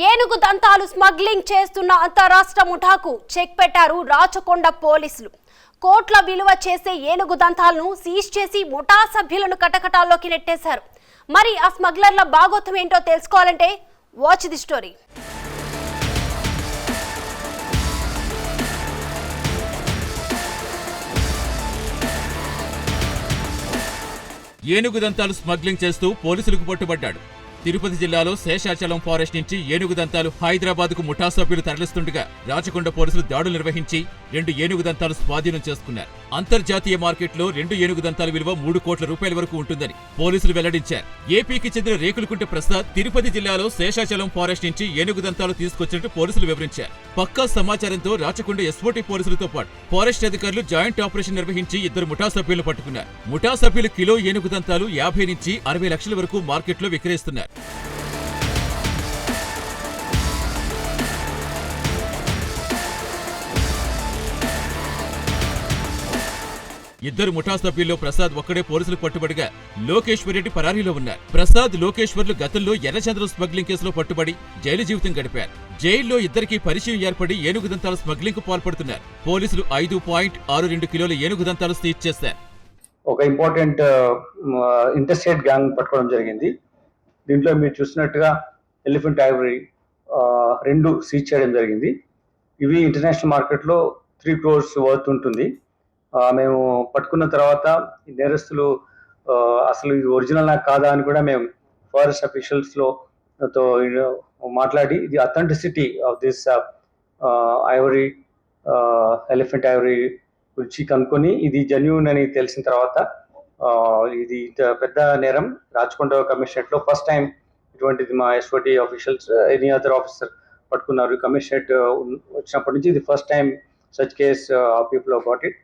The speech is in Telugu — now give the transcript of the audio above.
ఏనుగు దంతాలు స్మగ్లింగ్ చేస్తున్న అంతరాష్ట్ర ముఠాకు చెక్ పెట్టారు రాచకొండ పోలీసులు. కోట్ల విలువ చేసే ఏనుగు దంతాలను సీజ్ చేసి ముఠా సభ్యులను కటకటాల్లోకి నెట్టేశారు. మరి ఆ స్మగ్లర్ల బాగోతం ఏంటో తెలుసుకోవాలంటే వాచ్ ది స్టోరీ. ఏనుగు దంతాలు స్మగ్లింగ్ చేస్తూ పోలీసులకు పట్టుబడ్డాడు. తిరుపతి జిల్లాలో శేషాచలం ఫారెస్ట్ నుంచి ఏనుగు దంతాలు హైదరాబాద్కు ముఠా సభ్యులు తరలిస్తుండగా రాచకొండ పోలీసులు దాడులు నిర్వహించి 2 ఏనుగు దంతాలు స్వాధీనం చేసుకున్నారు. అంతర్జాతీయ మార్కెట్లో 2 ఏనుగు దంతాల విలువ 3 కోట్ల రూపాయల వరకు ఉంటుందని పోలీసులు వెల్లడించారు. ఏపీకి చెందిన రేకులకుంట ప్రసాద్ తిరుపతి జిల్లాలో శేషాచలం ఫారెస్ట్ నుంచి ఏనుగు దంతాలు తీసుకొచ్చినట్టు పోలీసులు వివరించారు. పక్కా సమాచారంతో రాచకొండ ఎస్ఓటీ పోలీసులతో పాటు ఫారెస్ట్ అధికారులు జాయింట్ ఆపరేషన్ నిర్వహించి 2 ముఠా సభ్యులను పట్టుకున్నారు. ముఠా సభ్యులు కిలో ఏనుగు దంతాలు 50 నుంచి 60 లక్షల వరకు మార్కెట్లో విక్రయిస్తున్నారు. ఇద్దరు ముఠా సభ్యుల్లో ప్రసాద్ ఒక్కడే పోలీసులకు పట్టుబడిగా లోకేశ్వర్ రెడ్డి పరారీలో ఉన్నారు. ప్రసాద్, లోకేశ్వర్లు గతంలో ఎర్రచంద్రం స్మగ్లింగ్ కేసులో పట్టుబడి జైలు జీవితం గడిపారు. జైల్లో ఇద్దరికి పరిచయం ఏర్పడి ఏనుగు దంతాల స్మగ్లింగ్ కు పాల్పడుతున్నారు. పోలీసులు 5.62 కిలోల ఏనుగు దంతాలు సీజ్ చేశారు. ఒక ఇంపార్టెంట్ ఇంటర్స్టేట్ గ్యాంగ్ పట్టుకోవడం జరిగింది. దీంట్లో మీరు చూసినట్టుగా ఎలిఫెంట్ ఐవరీ 2 సీజ్ చేయడం జరిగింది. ఇవి ఇంటర్నేషనల్ మార్కెట్లో 3 crores వర్త్ ఉంటుంది. మేము పట్టుకున్న తర్వాత ఈ నేరస్తులు అసలు ఇది ఒరిజినల్ కాదా అని కూడా మేము ఫారెస్ట్ అఫీషియల్స్తో మాట్లాడి ఇది authenticity of this Ivory elephant Ivory గురించి కనుక్కొని ఇది జెన్యూన్ అని తెలిసిన తర్వాత ఇది పెద్ద నేరం రాచకొండ కమిషనరేట్లో ఫస్ట్ టైం ఇటువంటిది మా SOT officials any other officer పట్టుకున్నారు. కమిషనరేట్ వచ్చినప్పటి నుంచి ఇది first time such case people have got it.